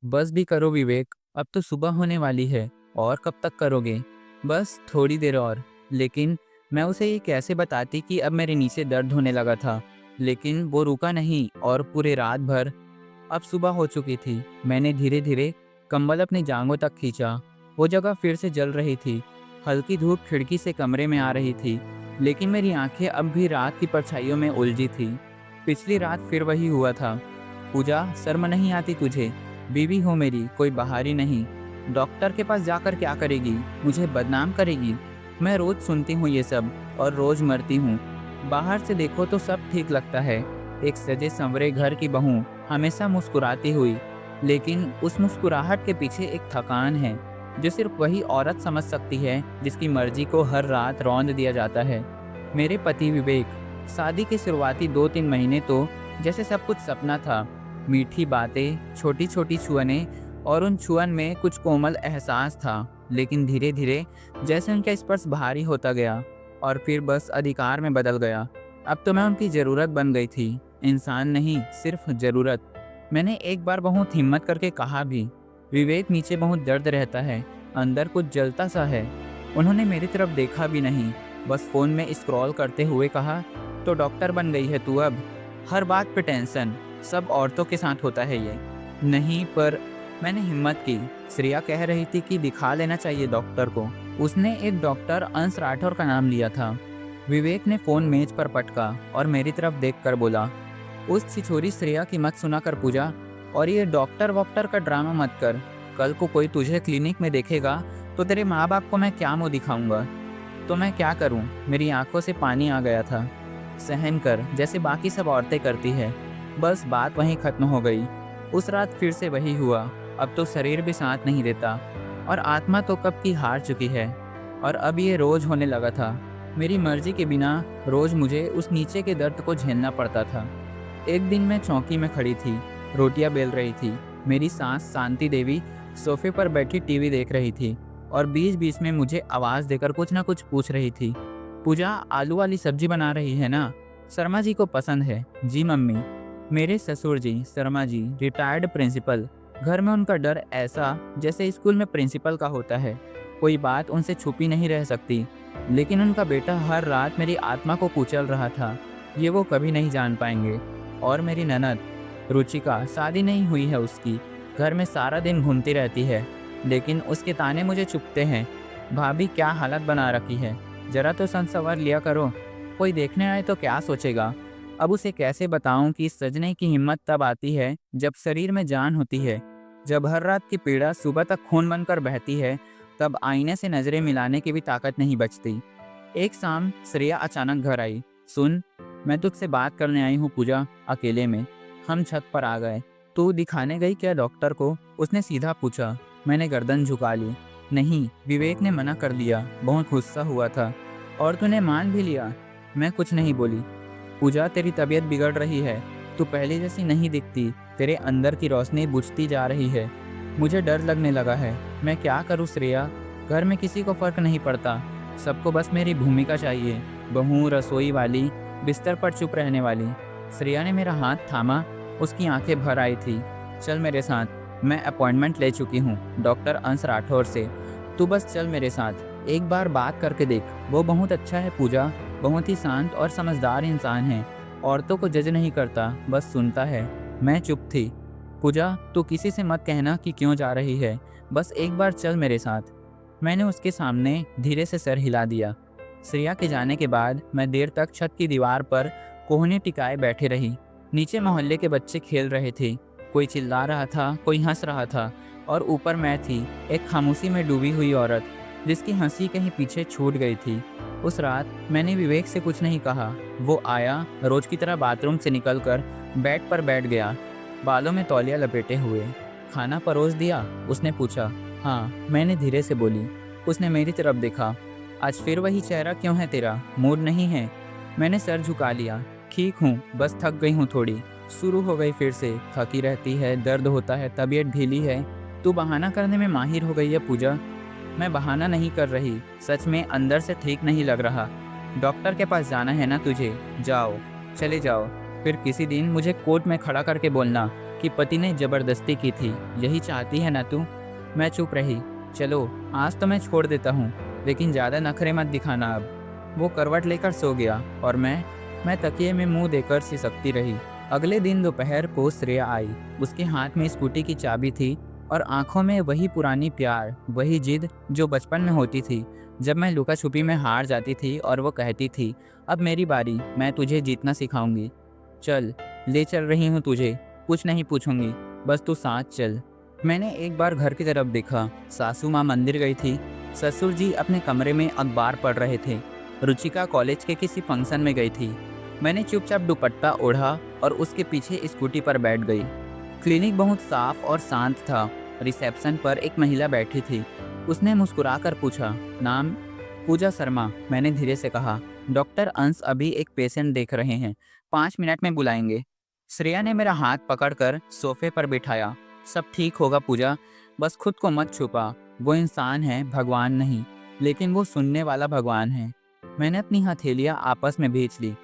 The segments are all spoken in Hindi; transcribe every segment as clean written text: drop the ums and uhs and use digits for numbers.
बस भी करो विवेक, अब तो सुबह होने वाली है। और कब तक करोगे? बस थोड़ी देर और। लेकिन मैं उसे ये कैसे बताती कि अब मेरे नीचे दर्द होने लगा था। लेकिन वो रुका नहीं और पूरे रात भर। अब सुबह हो चुकी थी। मैंने धीरे धीरे कंबल अपनी जांघों तक खींचा। वो जगह फिर से जल रही थी। हल्की धूप खिड़की से कमरे में आ रही थी, लेकिन मेरी आंखें अब भी रात की परछाइयों में उलझी थी। पिछली रात फिर वही हुआ था। पूजा, शर्म नहीं आती तुझे? बीवी हो मेरी, कोई बाहरी नहीं। डॉक्टर के पास जाकर क्या करेगी? मुझे बदनाम करेगी। मैं रोज सुनती हूँ ये सब और रोज मरती हूँ। बाहर से देखो तो सब ठीक लगता है। एक सजे संवरे घर की बहू, हमेशा मुस्कुराती हुई। लेकिन उस मुस्कुराहट के पीछे एक थकान है जो सिर्फ वही औरत समझ सकती है जिसकी मर्जी को हर रात रौंद दिया जाता है। मेरे पति विवेक, शादी के शुरुआती 2-3 महीने तो जैसे सब कुछ सपना था। मीठी बातें, छोटी छोटी छुअने और उन छुअन में कुछ कोमल एहसास था। लेकिन धीरे धीरे जैसे उनका स्पर्श भारी होता गया और फिर बस अधिकार में बदल गया। अब तो मैं उनकी ज़रूरत बन गई थी, इंसान नहीं, सिर्फ ज़रूरत। मैंने एक बार बहुत हिम्मत करके कहा भी, विवेक नीचे बहुत दर्द रहता है, अंदर कुछ जलता सा है। उन्होंने मेरी तरफ देखा भी नहीं, बस फ़ोन में स्क्रॉल करते हुए कहा, तो डॉक्टर बन गई है तू अब? हर बात पे टेंशन, सब औरतों के साथ होता है ये। नहीं, पर मैंने हिम्मत की। श्रेया कह रही थी कि दिखा लेना चाहिए डॉक्टर को। उसने एक डॉक्टर अंश राठौर का नाम लिया था। विवेक ने फ़ोन मेज पर पटका और मेरी तरफ देखकर बोला, उस छिछोरी श्रेया की मत सुना कर पूजा, और ये डॉक्टर वॉक्टर का ड्रामा मत कर। कल को कोई तुझे क्लिनिक में देखेगा तो तेरे माँ बाप को मैं क्या मुँह दिखाऊंगा? तो मैं क्या करूं? मेरी आंखों से पानी आ गया था। सहन कर, जैसे बाकी सब औरतें करती है। बस बात वहीं खत्म हो गई। उस रात फिर से वही हुआ। अब तो शरीर भी साथ नहीं देता और आत्मा तो कब की हार चुकी है। और अब ये रोज होने लगा था। मेरी मर्जी के बिना रोज मुझे उस नीचे के दर्द को झेलना पड़ता था। एक दिन मैं चौकी में खड़ी थी, रोटियां बेल रही थी। मेरी सास शांति देवी सोफे पर बैठी टीवी देख रही थी और बीच बीच में मुझे आवाज़ देकर कुछ ना कुछ पूछ रही थी। पूजा, आलू वाली सब्जी बना रही है ना? शर्मा जी को पसंद है। जी मम्मी। मेरे ससुर जी, शर्मा जी, रिटायर्ड प्रिंसिपल। घर में उनका डर ऐसा जैसे स्कूल में प्रिंसिपल का होता है। कोई बात उनसे छुपी नहीं रह सकती। लेकिन उनका बेटा हर रात मेरी आत्मा को कुचल रहा था। ये वो कभी नहीं जान पाएंगे। और मेरी ननद रुचिका, शादी नहीं हुई है उसकी, घर में सारा दिन घूमती रहती है। लेकिन उसके ताने मुझे चुभते हैं। भाभी क्या हालत बना रखी है, जरा तो संसवर लिया करो। कोई देखने आए तो क्या सोचेगा? अब उसे कैसे बताऊं कि सजने की हिम्मत तब आती है जब शरीर में जान होती है। जब हर रात की पीड़ा सुबह तक खून बनकर बहती है, तब आईने से नजरें मिलाने की भी ताकत नहीं बचती। एक शाम श्रेया अचानक घर आई। सुन, मैं तुझसे बात करने आई हूँ पूजा, अकेले में। हम छत पर आ गए। तू दिखाने गई क्या डॉक्टर को? उसने सीधा पूछा। मैंने गर्दन झुका ली। नहीं, विवेक ने मना कर दिया। बहुत गुस्सा हुआ था। और तूने मान भी लिया? मैं कुछ नहीं बोली। पूजा, तेरी तबीयत बिगड़ रही है। तू पहले जैसी नहीं दिखती। तेरे अंदर की रोशनी बुझती जा रही है। मुझे डर लगने लगा है। मैं क्या करूँ श्रेया? घर में किसी को फर्क नहीं पड़ता। सबको बस मेरी भूमिका चाहिए, बहू, रसोई वाली, बिस्तर पर चुप रहने वाली। श्रेया ने मेरा हाथ थामा। उसकी आंखें भर आई थी। चल मेरे साथ, मैं अपॉइंटमेंट ले चुकी हूँ डॉक्टर अंश राठौर से। तू बस चल मेरे साथ, एक बार बात करके देख। वो बहुत अच्छा है पूजा, बहुत ही शांत और समझदार इंसान है। औरतों को जज नहीं करता, बस सुनता है। मैं चुप थी। पूजा, तू किसी से मत कहना कि क्यों जा रही है। बस एक बार चल मेरे साथ। मैंने उसके सामने धीरे से सर हिला दिया। श्रेया के जाने के बाद मैं देर तक छत की दीवार पर कोहनी टिकाए बैठे रही। नीचे मोहल्ले के बच्चे खेल रहे थे। कोई चिल्ला रहा था, कोई हंस रहा था, और ऊपर मैं थी, एक खामोशी में डूबी हुई औरत जिसकी हंसी कहीं पीछे छूट गई थी। उस रात मैंने विवेक से कुछ नहीं कहा। वो आया, रोज की तरह बाथरूम से निकलकर बेड पर बैठ गया, बालों में तौलिया लपेटे हुए। खाना परोस दिया? उसने पूछा। हाँ, मैंने धीरे से बोली। उसने मेरी तरफ देखा। आज फिर वही चेहरा क्यों है तेरा? मूड नहीं है? मैंने सर झुका लिया। ठीक हूँ, बस थक गई हूँ थोड़ी। शुरू हो गई फिर से। थकी रहती है, दर्द होता है, तबीयत ढीली है। तू बहाना करने में माहिर हो गई है पूजा। मैं बहाना नहीं कर रही, सच में अंदर से ठीक नहीं लग रहा। डॉक्टर के पास जाना है ना तुझे? जाओ, चले जाओ। फिर किसी दिन मुझे कोर्ट में खड़ा करके बोलना, कि पति ने ज़बरदस्ती की थी। यही चाहती है ना तू? मैं चुप रही। चलो, आज तो मैं छोड़ देता हूँ, लेकिन ज़्यादा नखरे मत दिखाना अब। वो करवट लेकर सो गया और मैं तकिए में मुँह देकर सिसकती रही। अगले दिन दोपहर को श्रेया आई। उसके हाथ में स्कूटी की चाबी थी और आंखों में वही पुरानी प्यार, वही जिद जो बचपन में होती थी, जब मैं लुका छुपी में हार जाती थी और वो कहती थी, अब मेरी बारी, मैं तुझे जीतना सिखाऊंगी। चल, ले चल रही हूँ तुझे, कुछ नहीं पूछूंगी, बस तू साथ चल। मैंने एक बार घर की तरफ देखा। सासू माँ मंदिर गई थी, ससुर जी अपने कमरे में अखबार पढ़ रहे थे, रुचिका कॉलेज के किसी फंक्शन में गई थी। मैंने चुपचाप दुपट्टा ओढ़ा और उसके पीछे स्कूटी पर बैठ गई। क्लिनिक बहुत साफ और शांत था। रिसेप्शन पर एक महिला बैठी थी। उसने मुस्कुराकर पूछा, नाम? पूजा शर्मा, मैंने धीरे से कहा। डॉक्टर अंश अभी एक पेशेंट देख रहे हैं, 5 मिनट में बुलाएंगे। श्रेया ने मेरा हाथ पकड़कर सोफे पर बिठाया। सब ठीक होगा पूजा, बस खुद को मत छुपा। वो इंसान है, भगवान नहीं, लेकिन वो सुनने वाला भगवान है। मैंने अपनी हथेलियां आपस में भींच ली।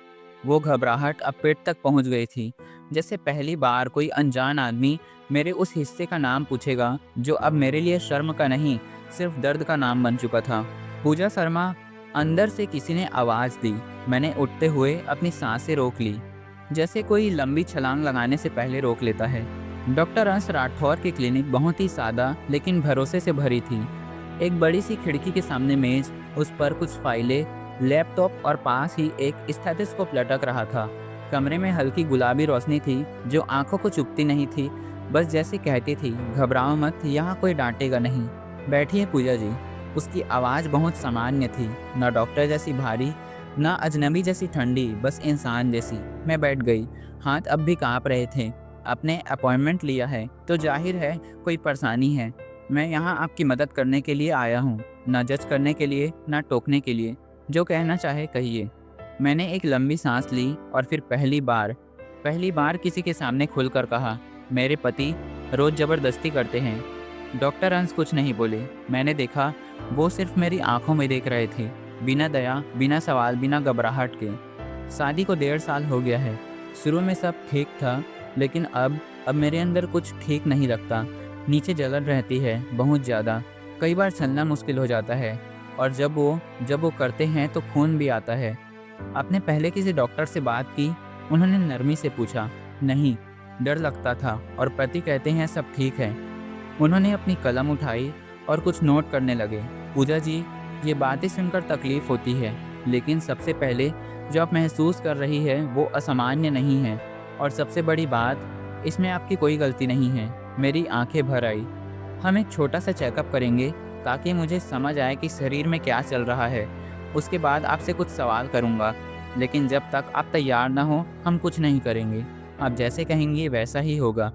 वो घबराहट अब पेट तक पहुंच गई थी, जैसे पहली बार कोई अनजान आदमी मेरे उस हिस्से का नाम पूछेगा जो अब मेरे लिए शर्म का नहीं, सिर्फ दर्द का नाम बन चुका था। पूजा शर्मा, अंदर से किसी ने आवाज़ दी। मैंने उठते हुए अपनी सांसें रोक ली, जैसे कोई लंबी छलांग लगाने से पहले रोक लेता है। डॉक्टर अंश राठौर की क्लिनिक बहुत ही सादा लेकिन भरोसे से भरी थी। एक बड़ी सी खिड़की के सामने मेज, उस पर कुछ फाइलें, लैपटॉप और पास ही एक स्टेथोस्कोप लटक रहा था। कमरे में हल्की गुलाबी रोशनी थी जो आंखों को चुभती नहीं थी, बस जैसे कहती थी, घबराओ मत, यहाँ कोई डांटेगा नहीं। बैठिए पूजा जी। उसकी आवाज़ बहुत सामान्य थी, ना डॉक्टर जैसी भारी, ना अजनबी जैसी ठंडी, बस इंसान जैसी। मैं बैठ गई। हाथ अब भी काँप रहे थे। आपने अपॉइंटमेंट लिया है तो जाहिर है कोई परेशानी है। मैं यहाँ आपकी मदद करने के लिए आया हूँ, ना जज करने के लिए, ना टोकने के लिए। जो कहना चाहे कहिए। मैंने एक लंबी सांस ली और फिर पहली बार किसी के सामने खुलकर कहा, मेरे पति रोज़ ज़बरदस्ती करते हैं। डॉक्टर अंश कुछ नहीं बोले। मैंने देखा, वो सिर्फ मेरी आंखों में देख रहे थे, बिना दया, बिना सवाल, बिना घबराहट के। शादी को 1.5 साल हो गया है। शुरू में सब ठीक था, लेकिन अब मेरे अंदर कुछ ठीक नहीं लगता। नीचे जलन रहती है, बहुत ज़्यादा। कई बार चलना मुश्किल हो जाता है, और जब वो करते हैं तो खून भी आता है। आपने पहले किसी डॉक्टर से बात की? उन्होंने नरमी से पूछा। नहीं, डर लगता था, और पति कहते हैं सब ठीक है। उन्होंने अपनी कलम उठाई और कुछ नोट करने लगे। पूजा जी, ये बातें सुनकर तकलीफ होती है, लेकिन सबसे पहले जो आप महसूस कर रही है वो असामान्य नहीं है, और सबसे बड़ी बात, इसमें आपकी कोई गलती नहीं है। मेरी आंखें भर आई। हम एक छोटा सा चेकअप करेंगे ताकि मुझे समझ आए कि शरीर में क्या चल रहा है। उसके बाद आपसे कुछ सवाल करूंगा, लेकिन जब तक आप तैयार ना हो हम कुछ नहीं करेंगे। आप जैसे कहेंगे वैसा ही होगा।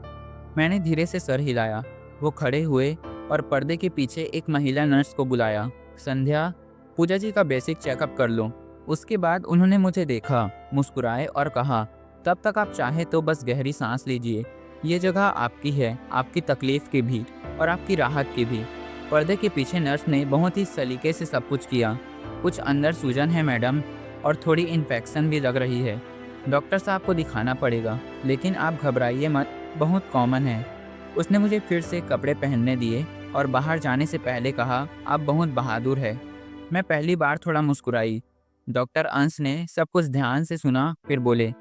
मैंने धीरे से सर हिलाया। वो खड़े हुए और पर्दे के पीछे एक महिला नर्स को बुलाया। संध्या, पूजा जी का बेसिक चेकअप कर लो। उसके बाद उन्होंने मुझे देखा, मुस्कुराए और कहा, तब तक आप चाहे तो बस गहरी सांस लीजिए। ये जगह आपकी है, आपकी तकलीफ की भी और आपकी राहत की भी। पर्दे के पीछे नर्स ने बहुत ही सलीके से सब कुछ किया। कुछ अंदर सूजन है मैडम, और थोड़ी इन्फेक्शन भी लग रही है। डॉक्टर साहब को दिखाना पड़ेगा, लेकिन आप घबराइए मत, बहुत कॉमन है। उसने मुझे फिर से कपड़े पहनने दिए और बाहर जाने से पहले कहा, आप बहुत बहादुर है। मैं पहली बार थोड़ा मुस्कुराई। डॉक्टर अंश ने सब कुछ ध्यान से सुना, फिर बोले,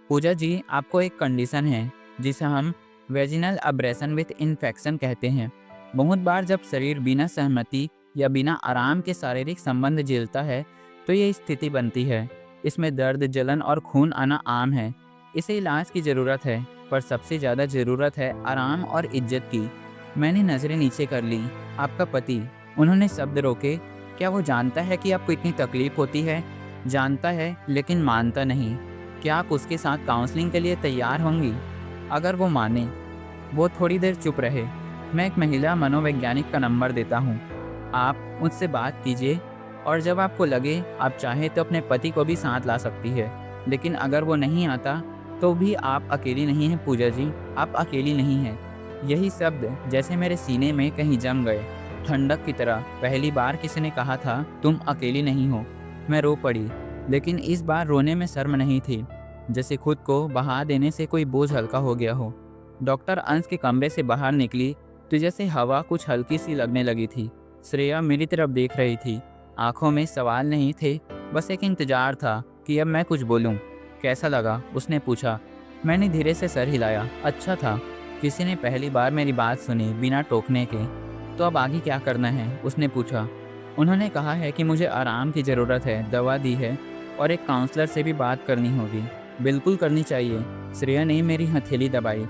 पूजा जी, आपको एक कंडीशन है जिसे हम वेजिनल अब्रेशन विथ इन्फेक्शन कहते हैं। बहुत बार जब शरीर बिना सहमति या बिना आराम के शारीरिक संबंध झेलता है तो ये स्थिति बनती है। इसमें दर्द, जलन और खून आना आम है। इसे इलाज की ज़रूरत है, पर सबसे ज़्यादा ज़रूरत है आराम और इज्जत की। मैंने नज़रें नीचे कर ली। आपका पति? उन्होंने शब्द रोके। क्या वो जानता है कि आपको इतनी तकलीफ होती है? जानता है, लेकिन मानता नहीं। क्या आप उसके साथ काउंसलिंग के लिए तैयार होंगी? अगर वो माने। वो थोड़ी देर चुप रहे। मैं एक महिला मनोवैज्ञानिक का नंबर देता हूँ, आप उनसे बात कीजिए, और जब आपको लगे आप चाहें तो अपने पति को भी साथ ला सकती है। लेकिन अगर वो नहीं आता तो भी आप अकेली नहीं हैं पूजा जी, आप अकेली नहीं हैं। यही शब्द जैसे मेरे सीने में कहीं जम गए, ठंडक की तरह। पहली बार किसी ने कहा था, तुम अकेली नहीं हो। मैं रो पड़ी, लेकिन इस बार रोने में शर्म नहीं थी, जैसे खुद को बहा देने से कोई बोझ हल्का हो गया हो। डॉक्टर अंश के कमरे से बाहर निकली तो जैसे हवा कुछ हल्की सी लगने लगी थी। श्रेया मेरी तरफ देख रही थी। आंखों में सवाल नहीं थे, बस एक इंतजार था कि अब मैं कुछ बोलूं। कैसा लगा, उसने पूछा। मैंने धीरे से सर हिलाया। अच्छा था। किसी ने पहली बार मेरी बात सुनी बिना टोकने के। तो अब आगे क्या करना है, उसने पूछा। उन्होंने कहा है कि मुझे आराम की ज़रूरत है, दवा दी है और एक काउंसलर से भी बात करनी होगी। बिल्कुल करनी चाहिए। श्रेया ने मेरी हथेली दबाई।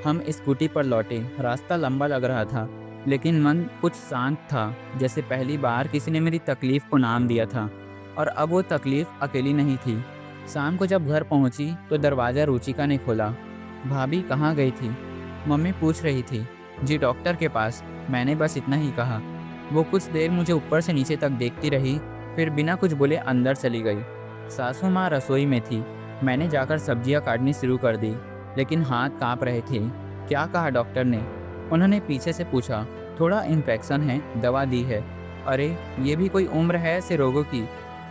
हम स्कूटी पर लौटे। रास्ता लंबा लग रहा था, लेकिन मन कुछ शांत था, जैसे पहली बार किसी ने मेरी तकलीफ़ को नाम दिया था। और अब वो तकलीफ़ अकेली नहीं थी। शाम को जब घर पहुंची तो दरवाज़ा रुचिका ने खोला। भाभी कहाँ गई थी, मम्मी पूछ रही थी। जी डॉक्टर के पास, मैंने बस इतना ही कहा। वो कुछ देर मुझे ऊपर से नीचे तक देखती रही, फिर बिना कुछ बोले अंदर चली गई। सासू माँ रसोई में थी। मैंने जाकर सब्जियां काटनी शुरू कर दी, लेकिन हाथ कांप रहे थे। क्या कहा डॉक्टर ने, उन्होंने पीछे से पूछा। थोड़ा इन्फेक्शन है, दवा दी है। अरे ये भी कोई उम्र है ऐसे रोगों की।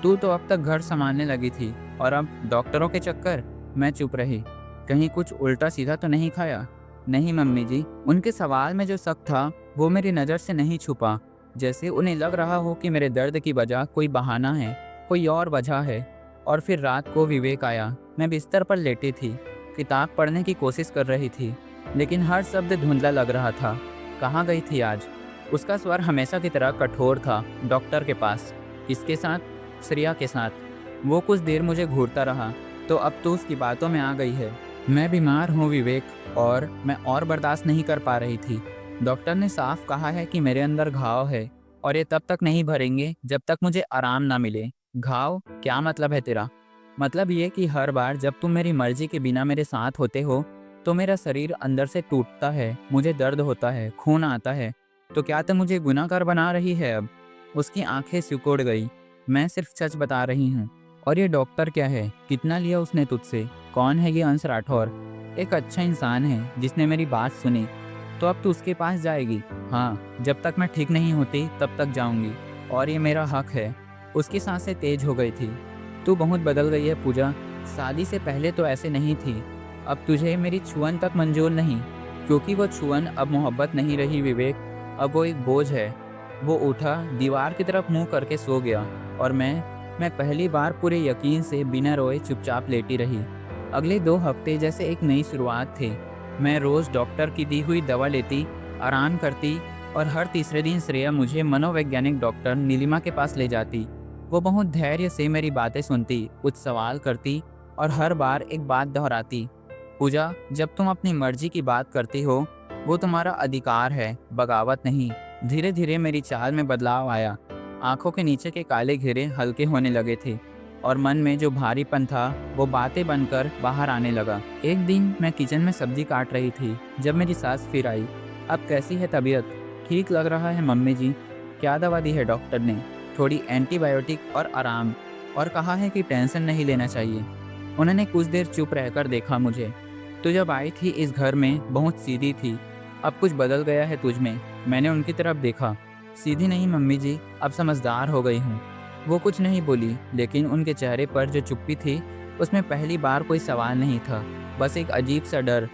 तू तो अब तक घर संभालने लगी थी और अब डॉक्टरों के चक्कर। मैं चुप रही। कहीं कुछ उल्टा सीधा तो नहीं खाया। नहीं मम्मी जी। उनके सवाल में जो शक था वो मेरी नज़र से नहीं छुपा, जैसे उन्हें लग रहा हो कि मेरे दर्द की वजह कोई बहाना है, कोई और वजह है। और फिर रात को विवेक आया। मैं बिस्तर पर लेटी थी, किताब पढ़ने की कोशिश कर रही थी, लेकिन हर शब्द धुंधला लग रहा था। कहाँ गई थी आज? उसका स्वर हमेशा की तरह कठोर था। डॉक्टर के पास। किसके साथ? श्रेया के साथ। वो कुछ देर मुझे घूरता रहा। तो अब तो उसकी बातों में आ गई है। मैं बीमार हूँ विवेक, और मैं और बर्दाश्त नहीं कर पा रही थी। डॉक्टर ने साफ कहा है कि मेरे अंदर घाव है और ये तब तक नहीं भरेंगे जब तक मुझे आराम ना मिले। घाव? क्या मतलब है तेरा? मतलब ये कि हर बार जब तुम मेरी मर्जी के बिना मेरे साथ होते हो तो मेरा शरीर अंदर से टूटता है, मुझे दर्द होता है, खून आता है। तो क्या तुम मुझे गुनाहगार बना रही है अब? उसकी आंखें सिकुड़ गई। मैं सिर्फ सच बता रही हूँ। और ये डॉक्टर क्या है? कितना लिया उसने तुझसे? कौन है ये अंश राठौर? एक अच्छा इंसान है जिसने मेरी बात सुनी। तो अब तू उसके पास जाएगी? हाँ, जब तक मैं ठीक नहीं होती तब तक जाऊंगी, और ये मेरा हक है। उसकी सांसें तेज हो गई थी। तू बहुत बदल गई है पूजा। शादी से पहले तो ऐसे नहीं थी। अब तुझे मेरी छुअन तक मंजूर नहीं, क्योंकि वो छुअन अब मोहब्बत नहीं रही विवेक, अब वो एक बोझ है। वो उठा, दीवार की तरफ मुंह करके सो गया, और मैं पहली बार पूरे यकीन से बिना रोए चुपचाप लेटी रही। अगले 2 हफ्ते जैसे एक नई शुरुआत थे। मैं रोज़ डॉक्टर की दी हुई दवा लेती, आराम करती, और हर तीसरे दिन श्रेया मुझे मनोवैज्ञानिक डॉक्टर नीलिमा के पास ले जाती। वो बहुत धैर्य से मेरी बातें सुनती, कुछ सवाल करती और हर बार एक बात दोहराती। पूजा, जब तुम अपनी मर्जी की बात करती हो, वो तुम्हारा अधिकार है, बगावत नहीं। धीरे धीरे मेरी चाल में बदलाव आया। आंखों के नीचे के काले घेरे हल्के होने लगे थे, और मन में जो भारीपन था वो बातें बनकर बाहर आने लगा। एक दिन मैं किचन में सब्जी काट रही थी जब मेरी सास फिर आई। अब कैसी है तबीयत? ठीक लग रहा है मम्मी जी। क्या दवा दी है डॉक्टर ने? थोड़ी एंटीबायोटिक और आराम, और कहा है कि टेंशन नहीं लेना चाहिए। उन्होंने कुछ देर चुप रहकर देखा मुझे। तू जब आई थी इस घर में बहुत सीधी थी, अब कुछ बदल गया है तुझ में। मैंने उनकी तरफ देखा। सीधी नहीं मम्मी जी, अब समझदार हो गई हूँ। वो कुछ नहीं बोली, लेकिन उनके चेहरे पर जो चुप्पी थी उसमें पहली बार कोई सवाल नहीं था, बस एक अजीब सा डर,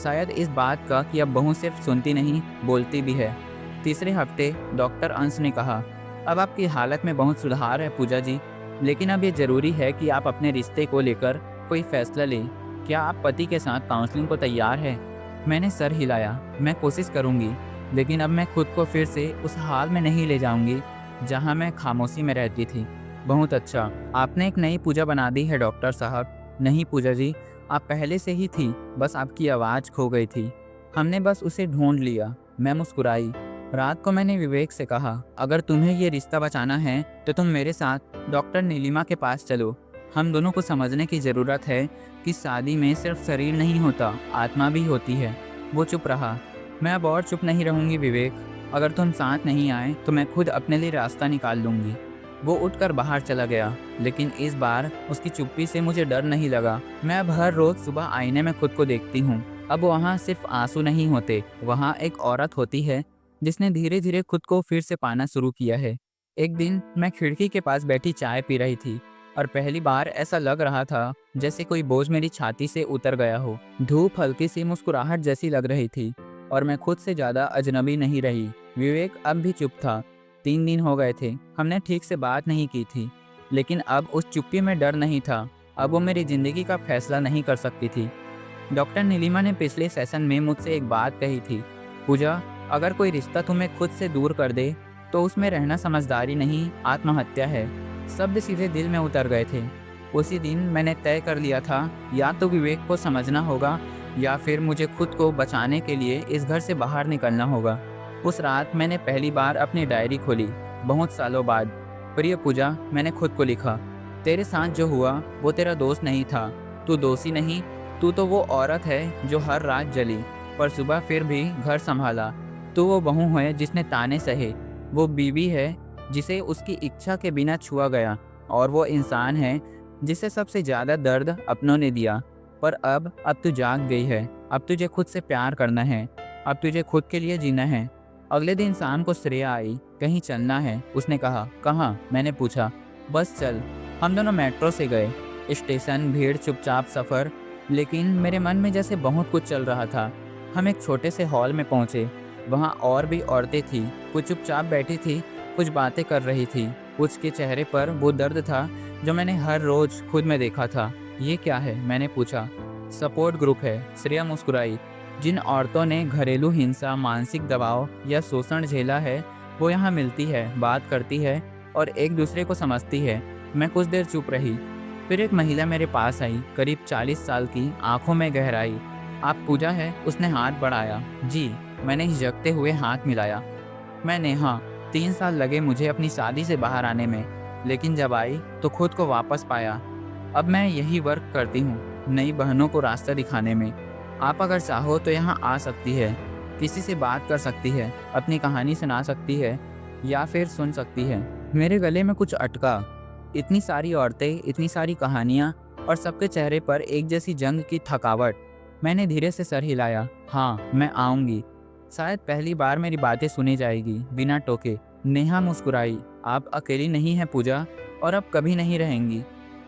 शायद इस बात का कि अब बहू सिर्फ सुनती नहीं, बोलती भी है। तीसरे हफ्ते डॉक्टर अंश ने कहा, अब आपकी हालत में बहुत सुधार है पूजा जी, लेकिन अब ये ज़रूरी है कि आप अपने रिश्ते को लेकर कोई फैसला लें। क्या आप पति के साथ काउंसलिंग को तैयार हैं? मैंने सर हिलाया। मैं कोशिश करूँगी, लेकिन अब मैं खुद को फिर से उस हाल में नहीं ले जाऊँगी जहाँ मैं खामोशी में रहती थी। बहुत अच्छा, आपने एक नई पूजा बना दी है डॉक्टर साहब। नहीं पूजा जी, आप पहले से ही थी, बस आपकी आवाज़ खो गई थी। हमने बस उसे ढूंढ लिया। मैं मुस्कुराई। रात को मैंने विवेक से कहा, अगर तुम्हें ये रिश्ता बचाना है तो तुम मेरे साथ डॉक्टर नीलिमा के पास चलो। हम दोनों को समझने की ज़रूरत है कि शादी में सिर्फ शरीर नहीं होता, आत्मा भी होती है। वो चुप रहा। मैं अब और चुप नहीं रहूँगी विवेक। अगर तुम साथ नहीं आए तो मैं खुद अपने लिए रास्ता निकाल लूँगी। वो उठकर बाहर चला गया, लेकिन इस बार उसकी चुप्पी से मुझे डर नहीं लगा। मैं अब हर रोज़ सुबह आईने में खुद को देखती हूँ। अब वहाँ सिर्फ आंसू नहीं होते, वहाँ एक औरत होती है जिसने धीरे धीरे खुद को फिर से पाना शुरू किया है। एक दिन मैं खिड़की के पास बैठी चाय पी रही थी। और पहली बार ऐसा लग रहा था जैसे कोई बोझ मेरी छाती से उतर गया हो। धूप हल्की सी मुस्कुराहट जैसी लग रही थी और मैं खुद से ज़्यादा अजनबी नहीं रही। विवेक अब भी चुप था। 3 दिन हो गए थे, हमने ठीक से बात नहीं की थी, लेकिन अब उस चुप्पी में डर नहीं था। अब वो मेरी ज़िंदगी का फैसला नहीं कर सकती थी। डॉक्टर नीलिमा ने पिछले सेशन में मुझसे एक बात कही थी, पूजा, अगर कोई रिश्ता तुम्हें खुद से दूर कर दे तो उसमें रहना समझदारी नहीं, आत्महत्या है। शब्द सीधे दिल में उतर गए थे। उसी दिन मैंने तय कर लिया था, या तो विवेक को समझना होगा या फिर मुझे खुद को बचाने के लिए इस घर से बाहर निकलना होगा। उस रात मैंने पहली बार अपनी डायरी खोली, बहुत सालों बाद। प्रिय पूजा, मैंने खुद को लिखा, तेरे साथ जो हुआ वो तेरा दोस्त नहीं था, तू दोषी नहीं, तू तो वो औरत है जो हर रात जली पर सुबह फिर भी घर संभाला। तू वो बहू है जिसने ताने सहे, वो बीवी है जिसे उसकी इच्छा के बिना छुआ गया, और वो इंसान है जिसे सबसे ज़्यादा दर्द अपनों ने दिया। पर अब तू जाग गई है, अब तुझे खुद से प्यार करना है, अब तुझे खुद के लिए जीना है। अगले दिन शाम को श्रेया आई, कहीं चलना है, उसने कहा। कहाँ? मैंने पूछा। बस चल। हम दोनों मेट्रो से गए। स्टेशन, भीड़, चुपचाप सफ़र, लेकिन मेरे मन में जैसे बहुत कुछ चल रहा था। हम एक छोटे से हॉल में पहुँचे। वहाँ और भी औरतें थीं, कुछ चुपचाप बैठी थी, कुछ बातें कर रही थी। कुछ के चेहरे पर वो दर्द था जो मैंने हर रोज़ खुद में देखा था। ये क्या है? मैंने पूछा। सपोर्ट ग्रुप है, श्रेया मुस्कुराई। जिन औरतों ने घरेलू हिंसा, मानसिक दबाव या शोषण झेला है, वो यहाँ मिलती है, बात करती है और एक दूसरे को समझती है। मैं कुछ देर चुप रही। फिर एक महिला मेरे पास आई, करीब 40 साल की, आंखों में गहराई। आप पूजा है? उसने हाथ बढ़ाया। जी। मैंने हिचकते हुए हाथ मिलाया। मैं नेहा। 3 साल लगे मुझे अपनी शादी से बाहर आने में, लेकिन जब आई तो खुद को वापस पाया। अब मैं यही वर्क करती हूँ, नई बहनों को रास्ता दिखाने में। आप अगर चाहो तो यहाँ आ सकती है, किसी से बात कर सकती है, अपनी कहानी सुना सकती है या फिर सुन सकती है। मेरे गले में कुछ अटका। इतनी सारी औरतें, इतनी सारी कहानियाँ और सबके चेहरे पर एक जैसी जंग की थकावट। मैंने धीरे से सर हिलाया। हाँ, मैं आऊँगी। शायद पहली बार मेरी बातें सुनी जाएगी, बिना टोके। नेहा मुस्कुराई। आप अकेली नहीं हैं पूजा, और अब कभी नहीं रहेंगी।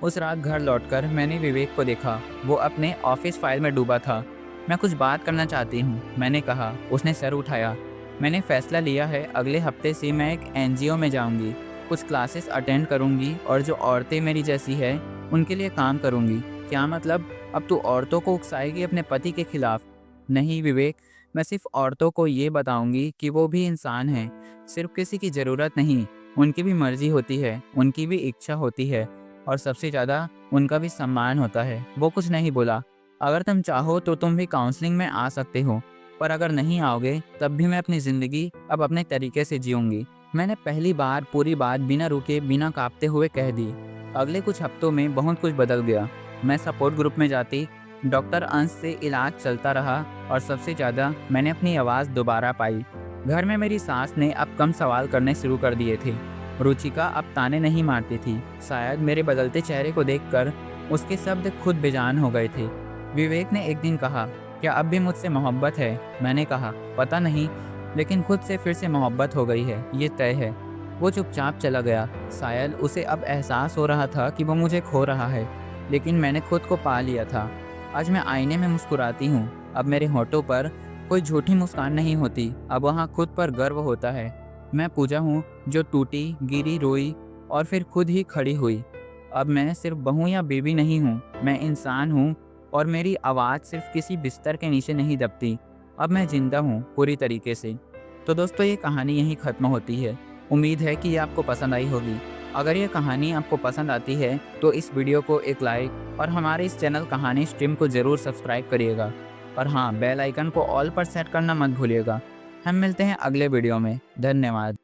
उस रात घर लौटकर मैंने विवेक को देखा। वो अपने ऑफिस फाइल में डूबा था। मैं कुछ बात करना चाहती हूँ, मैंने कहा। उसने सर उठाया। मैंने फैसला लिया है, अगले हफ्ते से मैं एक एनजीओ में जाऊँगी, कुछ क्लासेस अटेंड करूँगी और जो औरतें मेरी जैसी है उनके लिए काम करूँगी। क्या मतलब? अब तू औरतों को उकसाएगी अपने पति के खिलाफ? नहीं विवेक, मैं सिर्फ औरतों को ये बताऊंगी कि वो भी इंसान हैं, सिर्फ किसी की ज़रूरत नहीं, उनकी भी मर्जी होती है, उनकी भी इच्छा होती है, और सबसे ज़्यादा उनका भी सम्मान होता है। वो कुछ नहीं बोला। अगर तुम चाहो तो तुम भी काउंसलिंग में आ सकते हो, पर अगर नहीं आओगे तब भी मैं अपनी ज़िंदगी अब अपने तरीके से जीऊँगी। मैंने पहली बार पूरी बात बिना रुके, बिना काँपते हुए कह दी। अगले कुछ हफ्तों में बहुत कुछ बदल गया। मैं सपोर्ट ग्रुप में जाती, डॉक्टर अंश से इलाज चलता रहा, और सबसे ज़्यादा मैंने अपनी आवाज़ दोबारा पाई। घर में मेरी सास ने अब कम सवाल करने शुरू कर दिए थे। रुचिका अब ताने नहीं मारती थी। शायद मेरे बदलते चेहरे को देखकर उसके शब्द खुद बेजान हो गए थे। विवेक ने एक दिन कहा, क्या अब भी मुझसे मोहब्बत है? मैंने कहा, पता नहीं, लेकिन खुद से फिर से मोहब्बत हो गई है, ये तय है। वो चुपचाप चला गया। शायद उसे अब एहसास हो रहा था कि वो मुझे खो रहा है, लेकिन मैंने खुद को पा लिया था। आज मैं आईने में मुस्कुराती हूँ। अब मेरे होठों पर कोई झूठी मुस्कान नहीं होती, अब वहाँ खुद पर गर्व होता है। मैं पूजा हूँ जो टूटी, गिरी, रोई और फिर खुद ही खड़ी हुई। अब मैं सिर्फ बहू या बीवी नहीं हूँ, मैं इंसान हूँ, और मेरी आवाज़ सिर्फ किसी बिस्तर के नीचे नहीं दबती। अब मैं जिंदा हूँ पूरी तरीके से। तो दोस्तों, ये कहानी यहीं ख़त्म होती है। उम्मीद है कि ये आपको पसंद आई होगी। अगर ये कहानी आपको पसंद आती है तो इस वीडियो को एक लाइक और हमारे इस चैनल कहानी स्ट्रीम को ज़रूर सब्सक्राइब करिएगा। और हाँ, बेल आइकन को ऑल पर सेट करना मत भूलिएगा। हम मिलते हैं अगले वीडियो में। धन्यवाद।